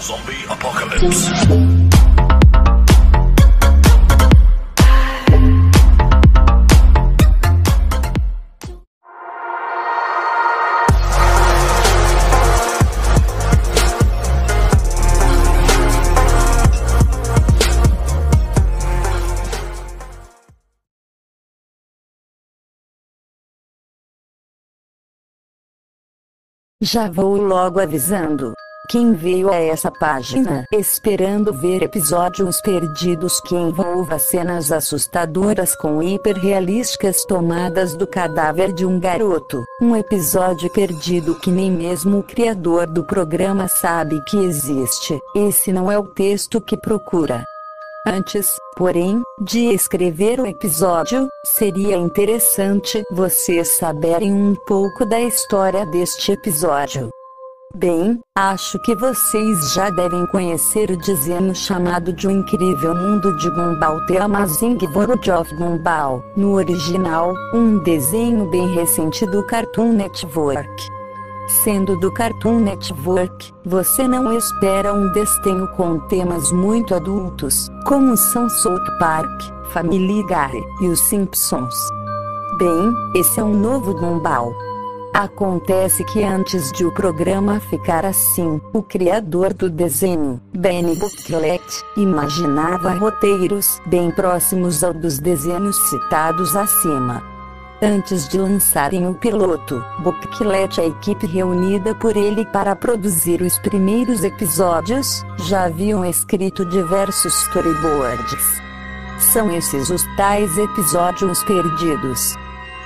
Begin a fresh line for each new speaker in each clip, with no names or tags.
Zombie Apocalypse.
Já vou logo avisando. Quem veio a essa página esperando ver episódios perdidos que envolva cenas assustadoras com hiperrealísticas tomadas do cadáver de um garoto, um episódio perdido que nem mesmo o criador do programa sabe que existe, esse não é o texto que procura. Antes, porém, de escrever o episódio, seria interessante vocês saberem um pouco da história deste episódio. Bem, acho que vocês já devem conhecer o desenho chamado de O Incrível Mundo de Gumball, The Amazing World of Gumball, no original, um desenho bem recente do Cartoon Network. Sendo do Cartoon Network, você não espera um desenho com temas muito adultos, como são South Park, Family Guy e os Simpsons. Bem, esse é um novo Gumball. Acontece que antes de o programa ficar assim, o criador do desenho, Benny Bucklet, imaginava roteiros bem próximos ao dos desenhos citados acima. Antes de lançarem o piloto, Bucklet e a equipe reunida por ele para produzir os primeiros episódios, já haviam escrito diversos storyboards. São esses os tais episódios perdidos.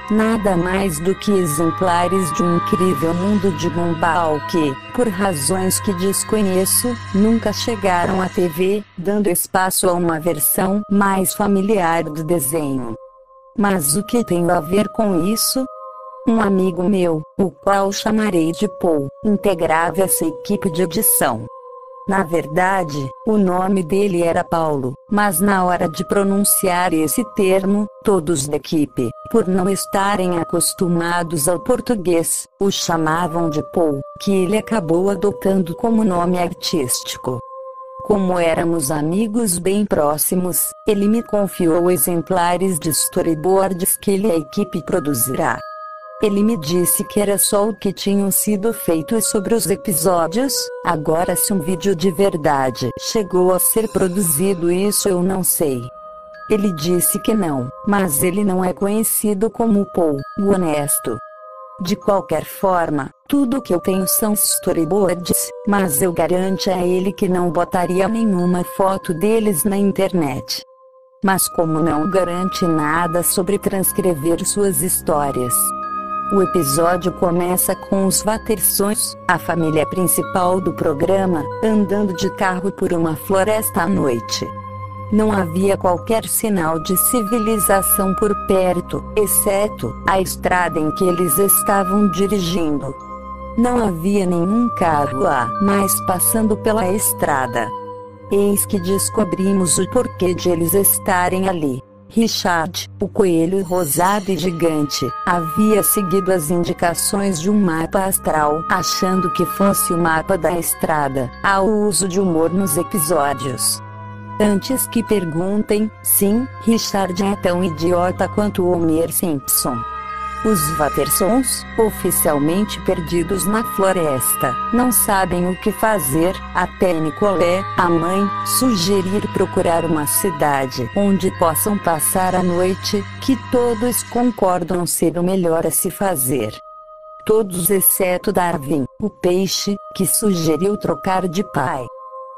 Nada mais do que exemplares de um incrível mundo de Gumball que, por razões que desconheço, nunca chegaram à TV, dando espaço a uma versão mais familiar do desenho. Mas o que tem a ver com isso? Um amigo meu, o qual chamarei de Paul, integrava essa equipe de edição. Na verdade, o nome dele era Paulo, mas na hora de pronunciar esse termo, todos da equipe, por não estarem acostumados ao português, o chamavam de Paul, que ele acabou adotando como nome artístico. Como éramos amigos bem próximos, ele me confiou exemplares de storyboards que ele e a equipe produzirá. Ele me disse que era só o que tinham sido feitos sobre os episódios, agora se um vídeo de verdade chegou a ser produzido isso eu não sei. Ele disse que não, mas ele não é conhecido como Paul, o honesto. De qualquer forma, tudo que eu tenho são storyboards, mas eu garanto a ele que não botaria nenhuma foto deles na internet. Mas como não garante nada sobre transcrever suas histórias. O episódio começa com os Wattersons, a família principal do programa, andando de carro por uma floresta à noite. Não havia qualquer sinal de civilização por perto, exceto a estrada em que eles estavam dirigindo. Não havia nenhum carro a mais passando pela estrada. Eis que descobrimos o porquê de eles estarem ali. Richard, o coelho rosado e gigante, havia seguido as indicações de um mapa astral, achando que fosse o mapa da estrada, ao uso de humor nos episódios. Antes que perguntem, sim, Richard é tão idiota quanto Homer Simpson. Os Wattersons, oficialmente perdidos na floresta, não sabem o que fazer, até Nicole, a mãe, sugerir procurar uma cidade onde possam passar a noite, que todos concordam ser o melhor a se fazer. Todos exceto Darwin, o peixe, que sugeriu trocar de pai.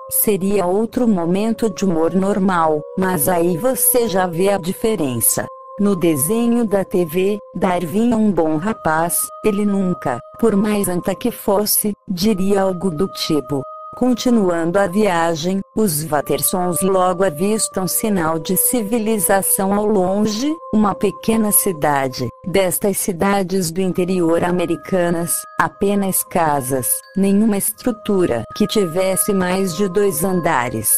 Seria outro momento de humor normal, mas aí você já vê a diferença. No desenho da TV, Darwin é um bom rapaz, ele nunca, por mais anta que fosse, diria algo do tipo. Continuando a viagem, os Wattersons logo avistam sinal de civilização ao longe, uma pequena cidade. Destas cidades do interior americanas, apenas casas, nenhuma estrutura que tivesse mais de 2 andares.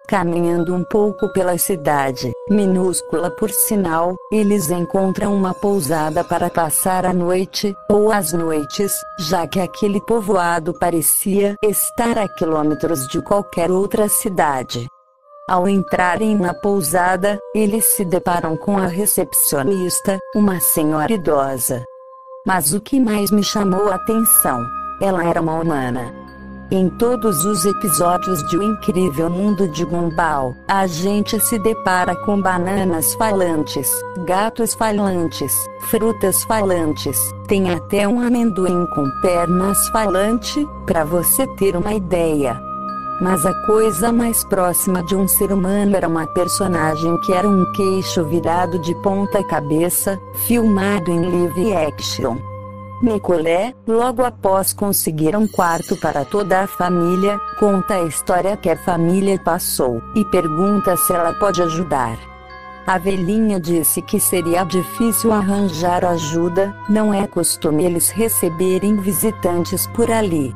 Caminhando um pouco pela cidade, minúscula por sinal, eles encontram uma pousada para passar a noite, ou as noites, já que aquele povoado parecia estar a quilômetros de qualquer outra cidade. Ao entrarem na pousada, eles se deparam com a recepcionista, uma senhora idosa. Mas o que mais me chamou a atenção? Ela era uma humana. Em todos os episódios de O Incrível Mundo de Gumball, a gente se depara com bananas falantes, gatos falantes, frutas falantes, tem até um amendoim com pernas falante, para você ter uma ideia. Mas a coisa mais próxima de um ser humano era uma personagem que era um queixo virado de ponta cabeça, filmado em live action. Nicolé, logo após conseguir um quarto para toda a família, conta a história que a família passou, e pergunta se ela pode ajudar. A velhinha disse que seria difícil arranjar ajuda, não é costume eles receberem visitantes por ali.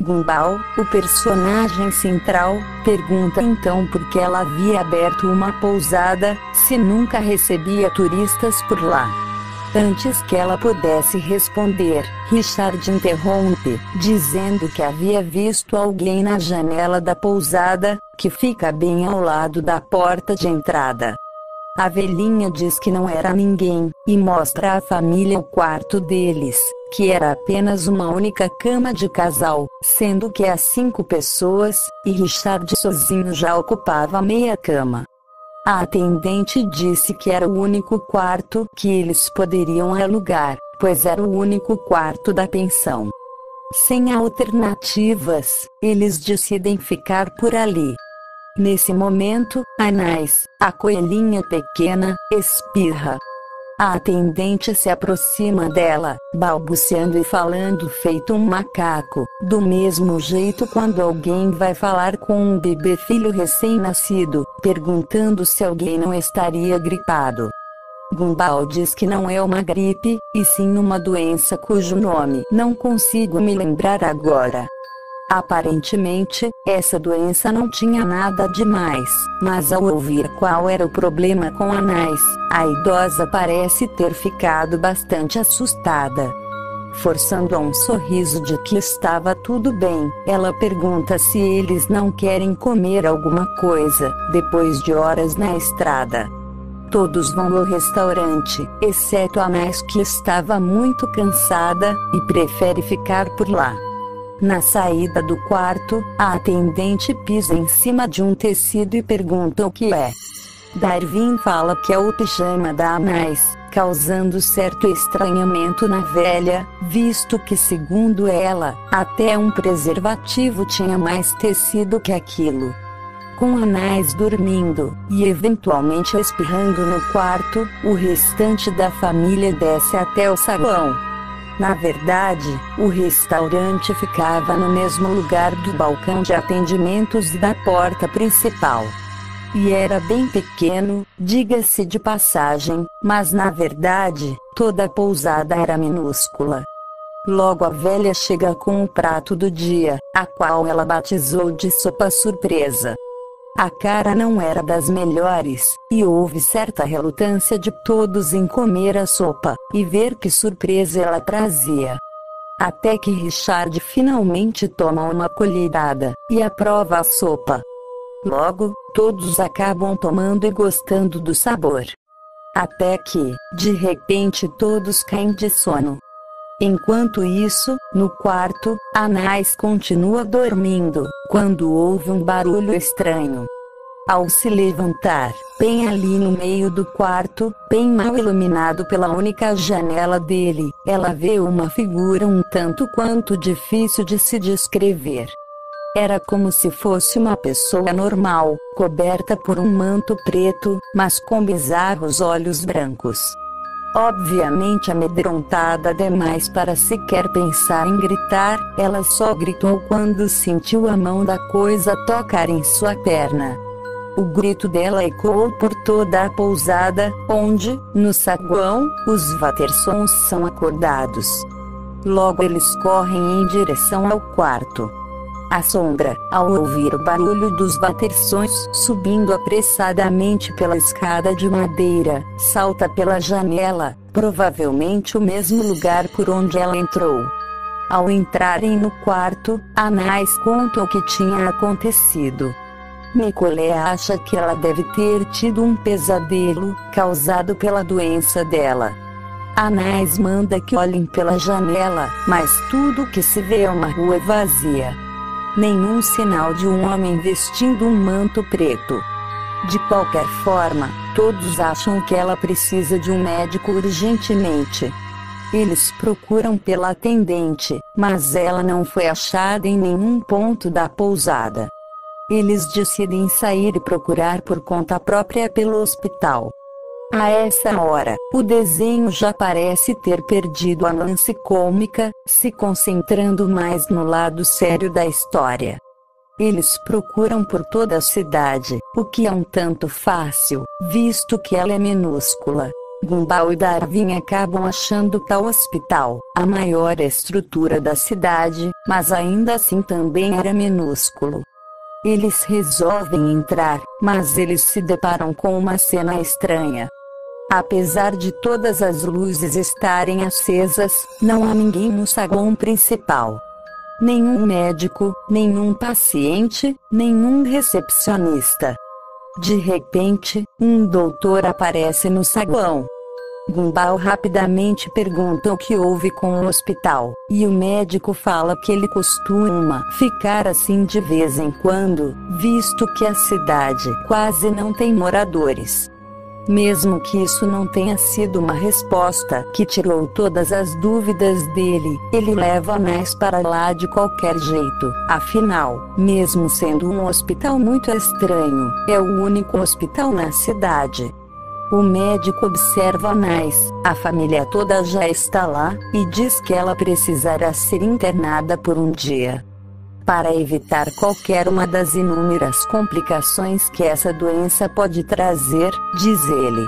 Gumball, o personagem central, pergunta então por que ela havia aberto uma pousada, se nunca recebia turistas por lá. Antes que ela pudesse responder, Richard interrompe, dizendo que havia visto alguém na janela da pousada, que fica bem ao lado da porta de entrada. A velhinha diz que não era ninguém, e mostra à família o quarto deles, que era apenas uma única cama de casal, sendo que há 5 pessoas, e Richard sozinho já ocupava meia cama. A atendente disse que era o único quarto que eles poderiam alugar, pois era o único quarto da pensão. Sem alternativas, eles decidem ficar por ali. Nesse momento, Anais, a coelhinha pequena, espirra. A atendente se aproxima dela, balbuciando e falando feito um macaco, do mesmo jeito quando alguém vai falar com um bebê filho recém-nascido, perguntando se alguém não estaria gripado. Gumball diz que não é uma gripe, e sim uma doença cujo nome não consigo me lembrar agora. Aparentemente, essa doença não tinha nada demais, mas ao ouvir qual era o problema com Anais, a idosa parece ter ficado bastante assustada. Forçando a um sorriso de que estava tudo bem, ela pergunta se eles não querem comer alguma coisa, depois de horas na estrada. Todos vão ao restaurante, exceto Anais, que estava muito cansada, e prefere ficar por lá. Na saída do quarto, a atendente pisa em cima de um tecido e pergunta o que é. Darwin fala que é o pijama da Anais, causando certo estranhamento na velha, visto que, segundo ela, até um preservativo tinha mais tecido que aquilo. Com Anais dormindo, e eventualmente espirrando no quarto, o restante da família desce até o saguão. Na verdade, o restaurante ficava no mesmo lugar do balcão de atendimentos e da porta principal. E era bem pequeno, diga-se de passagem, mas na verdade, toda a pousada era minúscula. Logo a velha chega com o prato do dia, a qual ela batizou de sopa surpresa. A cara não era das melhores, e houve certa relutância de todos em comer a sopa, e ver que surpresa ela trazia. Até que Richard finalmente toma uma colherada, e aprova a sopa. Logo, todos acabam tomando e gostando do sabor. Até que, de repente todos caem de sono. Enquanto isso, no quarto, Anais continua dormindo, quando ouve um barulho estranho. Ao se levantar, bem ali no meio do quarto, bem mal iluminado pela única janela dele, ela vê uma figura um tanto quanto difícil de se descrever. Era como se fosse uma pessoa normal, coberta por um manto preto, mas com bizarros olhos brancos. Obviamente amedrontada demais para sequer pensar em gritar, ela só gritou quando sentiu a mão da coisa tocar em sua perna. O grito dela ecoou por toda a pousada, onde, no saguão, os Wattersons são acordados. Logo eles correm em direção ao quarto. A sombra, ao ouvir o barulho dos Wattersons subindo apressadamente pela escada de madeira, salta pela janela, provavelmente o mesmo lugar por onde ela entrou. Ao entrarem no quarto, Anais conta o que tinha acontecido. Nicolé acha que ela deve ter tido um pesadelo, causado pela doença dela. Anais manda que olhem pela janela, mas tudo que se vê é uma rua vazia. Nenhum sinal de um homem vestindo um manto preto. De qualquer forma, todos acham que ela precisa de um médico urgentemente. Eles procuram pela atendente, mas ela não foi achada em nenhum ponto da pousada. Eles decidem sair e procurar por conta própria pelo hospital. A essa hora, o desenho já parece ter perdido a nuance cômica, se concentrando mais no lado sério da história. Eles procuram por toda a cidade, o que é um tanto fácil, visto que ela é minúscula. Gumball e Darwin acabam achando tal hospital, a maior estrutura da cidade, mas ainda assim também era minúsculo. Eles resolvem entrar, mas eles se deparam com uma cena estranha. Apesar de todas as luzes estarem acesas, não há ninguém no saguão principal. Nenhum médico, nenhum paciente, nenhum recepcionista. De repente, um doutor aparece no saguão. Gumball rapidamente pergunta o que houve com o hospital, e o médico fala que ele costuma ficar assim de vez em quando, visto que a cidade quase não tem moradores. Mesmo que isso não tenha sido uma resposta que tirou todas as dúvidas dele, ele leva Anais para lá de qualquer jeito. Afinal, mesmo sendo um hospital muito estranho, é o único hospital na cidade. O médico observa Anais, a família toda já está lá, e diz que ela precisará ser internada por um dia. Para evitar qualquer uma das inúmeras complicações que essa doença pode trazer, diz ele.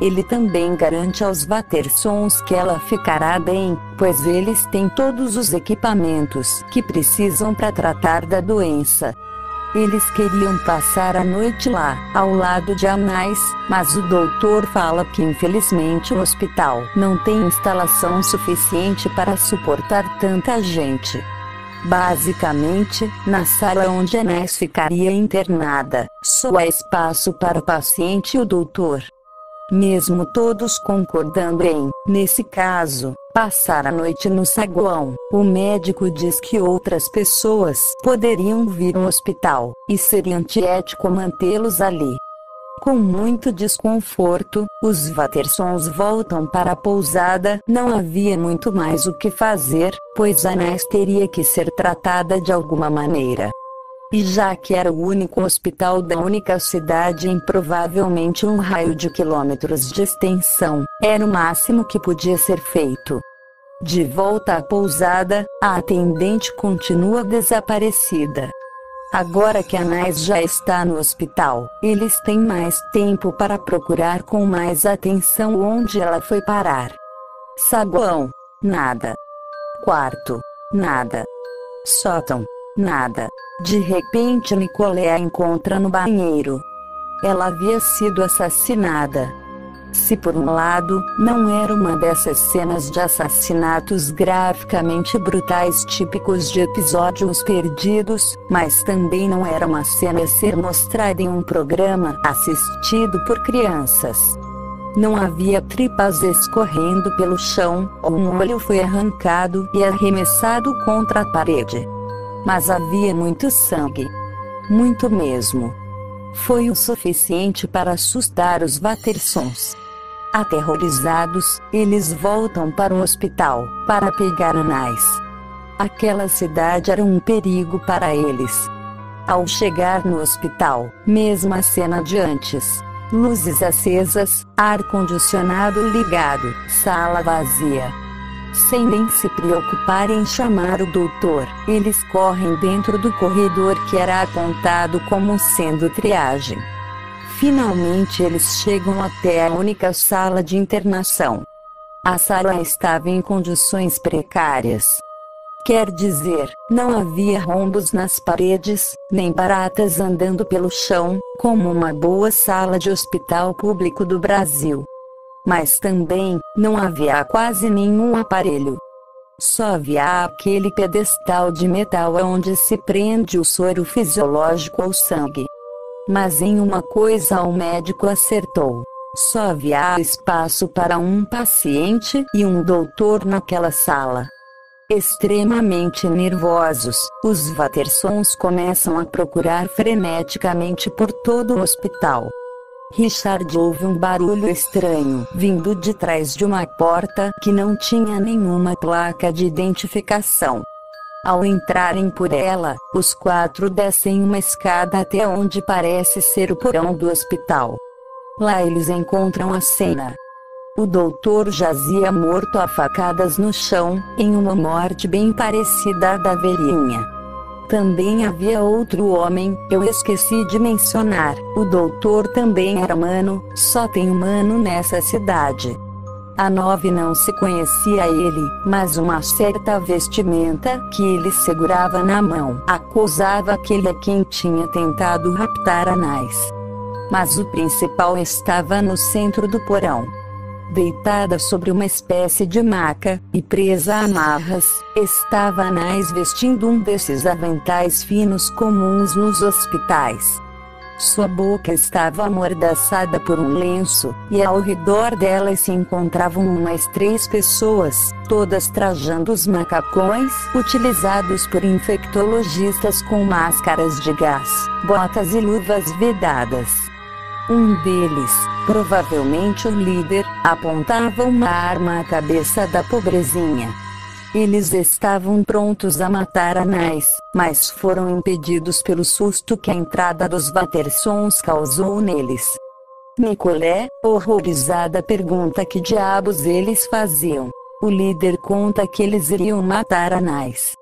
Ele também garante aos Wattersons que ela ficará bem, pois eles têm todos os equipamentos que precisam para tratar da doença. Eles queriam passar a noite lá, ao lado de Anais, mas o doutor fala que infelizmente o hospital não tem instalação suficiente para suportar tanta gente. Basicamente, na sala onde Anais ficaria internada, só há espaço para o paciente e o doutor. Mesmo todos concordando em, nesse caso, passar a noite no saguão, o médico diz que outras pessoas poderiam vir ao hospital, e seria antiético mantê-los ali. Com muito desconforto, os Wattersons voltam para a pousada. Não havia muito mais o que fazer, pois Anais teria que ser tratada de alguma maneira. E já que era o único hospital da única cidade em provavelmente um raio de quilômetros de extensão, era o máximo que podia ser feito. De volta à pousada, a atendente continua desaparecida. Agora que Anais já está no hospital, eles têm mais tempo para procurar com mais atenção onde ela foi parar. Saguão, nada. Quarto, nada. Sótão, nada. De repente Nicolé a encontra no banheiro. Ela havia sido assassinada. Se por um lado, não era uma dessas cenas de assassinatos graficamente brutais típicos de episódios perdidos, mas também não era uma cena a ser mostrada em um programa assistido por crianças. Não havia tripas escorrendo pelo chão, ou um olho foi arrancado e arremessado contra a parede. Mas havia muito sangue. Muito mesmo. Foi o suficiente para assustar os Wattersons. Aterrorizados, eles voltam para o hospital, para pegar Anais. Aquela cidade era um perigo para eles. Ao chegar no hospital, mesma cena de antes. Luzes acesas, ar-condicionado ligado, sala vazia. Sem nem se preocupar em chamar o doutor, eles correm dentro do corredor que era apontado como sendo triagem. Finalmente eles chegam até a única sala de internação. A sala estava em condições precárias. Quer dizer, não havia rombos nas paredes, nem baratas andando pelo chão, como uma boa sala de hospital público do Brasil. Mas também, não havia quase nenhum aparelho. Só havia aquele pedestal de metal onde se prende o soro fisiológico ao sangue. Mas em uma coisa o médico acertou. Só havia espaço para um paciente e um doutor naquela sala. Extremamente nervosos, os Wattersons começam a procurar freneticamente por todo o hospital. Richard ouve um barulho estranho vindo de trás de uma porta que não tinha nenhuma placa de identificação. Ao entrarem por ela, os 4 descem uma escada até onde parece ser o porão do hospital. Lá eles encontram a cena. O doutor jazia morto a facadas no chão, em uma morte bem parecida à da velhinha. Também havia outro homem, eu esqueci de mencionar, o doutor também era humano, só tem humano nessa cidade. A 9 não se conhecia ele, mas uma certa vestimenta que ele segurava na mão acusava aquele a quem tinha tentado raptar Anais. Mas o principal estava no centro do porão. Deitada sobre uma espécie de maca, e presa a amarras, estava Anais vestindo um desses aventais finos comuns nos hospitais. Sua boca estava amordaçada por um lenço, e ao redor dela se encontravam umas 3 pessoas, todas trajando os macacões utilizados por infectologistas com máscaras de gás, botas e luvas vedadas. Um deles, provavelmente o líder, apontava uma arma à cabeça da pobrezinha. Eles estavam prontos a matar Anais, mas foram impedidos pelo susto que a entrada dos Wattersons causou neles. Nicolé, horrorizada, pergunta que diabos eles faziam. O líder conta que eles iriam matar Anais,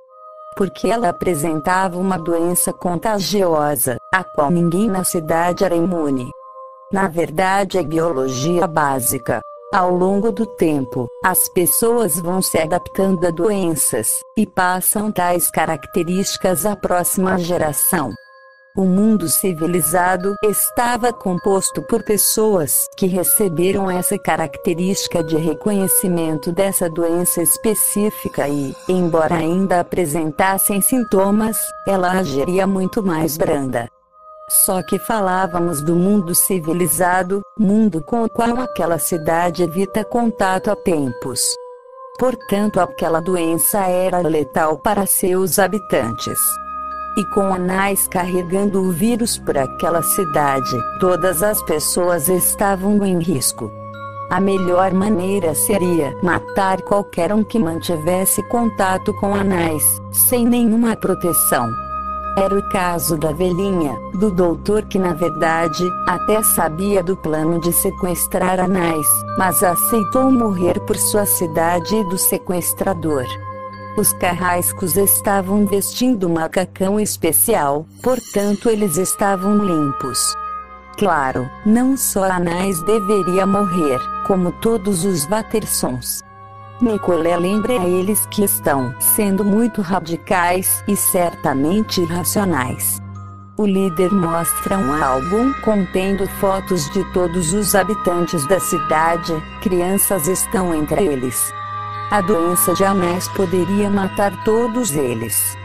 porque ela apresentava uma doença contagiosa, a qual ninguém na cidade era imune. Na verdade é biologia básica. Ao longo do tempo, as pessoas vão se adaptando a doenças, e passam tais características à próxima geração. O mundo civilizado estava composto por pessoas que receberam essa característica de reconhecimento dessa doença específica e, embora ainda apresentassem sintomas, ela agiria muito mais branda. Só que falávamos do mundo civilizado, mundo com o qual aquela cidade evita contato há tempos. Portanto, aquela doença era letal para seus habitantes. E com Anais carregando o vírus por aquela cidade, todas as pessoas estavam em risco. A melhor maneira seria matar qualquer um que mantivesse contato com Anais, sem nenhuma proteção. Era o caso da velhinha, do doutor que na verdade, até sabia do plano de sequestrar Anais, mas aceitou morrer por sua cidade e do sequestrador. Os carrascos estavam vestindo macacão especial, portanto eles estavam limpos. Claro, não só Anais deveria morrer, como todos os Wattersons. Nicolé lembra a eles que estão sendo muito radicais e certamente irracionais. O líder mostra um álbum contendo fotos de todos os habitantes da cidade, crianças estão entre eles. A doença de Anais poderia matar todos eles.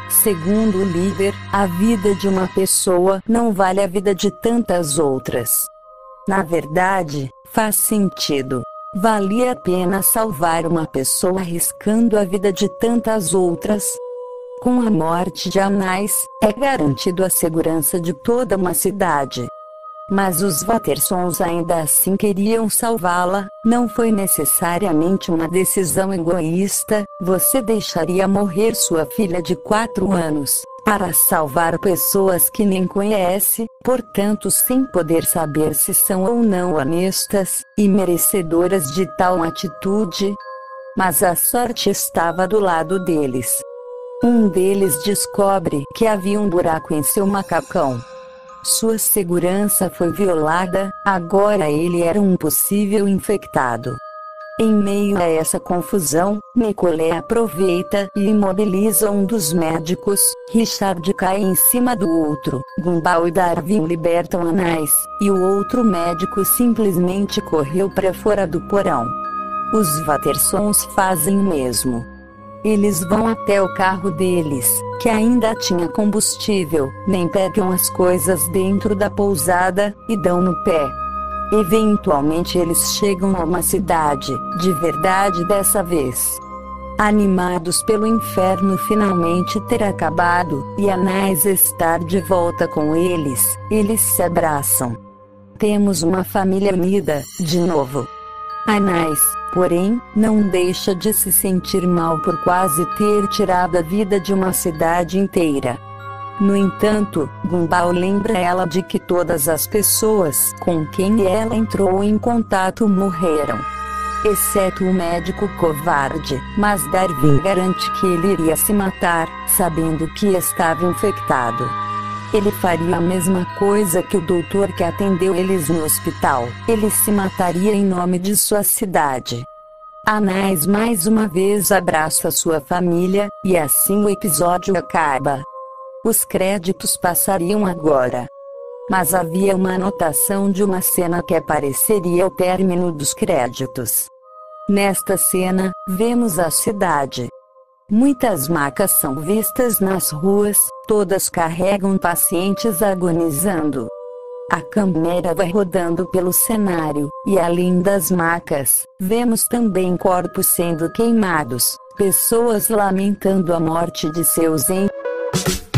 Segundo o líder, a vida de uma pessoa não vale a vida de tantas outras. Na verdade, faz sentido. Valia a pena salvar uma pessoa arriscando a vida de tantas outras. Com a morte de Anais, é garantido a segurança de toda uma cidade. Mas os Wattersons ainda assim queriam salvá-la, não foi necessariamente uma decisão egoísta, você deixaria morrer sua filha de 4 anos, para salvar pessoas que nem conhece, portanto sem poder saber se são ou não honestas, e merecedoras de tal atitude? Mas a sorte estava do lado deles. Um deles descobre que havia um buraco em seu macacão. Sua segurança foi violada, agora ele era um possível infectado. Em meio a essa confusão, Nicolé aproveita e imobiliza um dos médicos. Richard cai em cima do outro. Gumball e Darwin libertam Anais, e o outro médico simplesmente correu para fora do porão. Os Wattersons fazem o mesmo. Eles vão até o carro deles, que ainda tinha combustível, nem pegam as coisas dentro da pousada, e dão no pé. Eventualmente eles chegam a uma cidade, de verdade dessa vez. Animados pelo inferno finalmente ter acabado, e Anais estar de volta com eles se abraçam. Temos uma família unida, de novo. Anais, porém, não deixa de se sentir mal por quase ter tirado a vida de uma cidade inteira. No entanto, Gumball lembra ela de que todas as pessoas com quem ela entrou em contato morreram. Exceto o médico covarde, mas Darwin garante que ele iria se matar, sabendo que estava infectado. Ele faria a mesma coisa que o doutor que atendeu eles no hospital. Ele se mataria em nome de sua cidade. Anais mais uma vez abraça sua família, e assim o episódio acaba. Os créditos passariam agora. Mas havia uma anotação de uma cena que apareceria ao término dos créditos. Nesta cena, vemos a cidade. Muitas macas são vistas nas ruas, todas carregam pacientes agonizando. A câmera vai rodando pelo cenário, e além das macas, vemos também corpos sendo queimados, pessoas lamentando a morte de seus entes.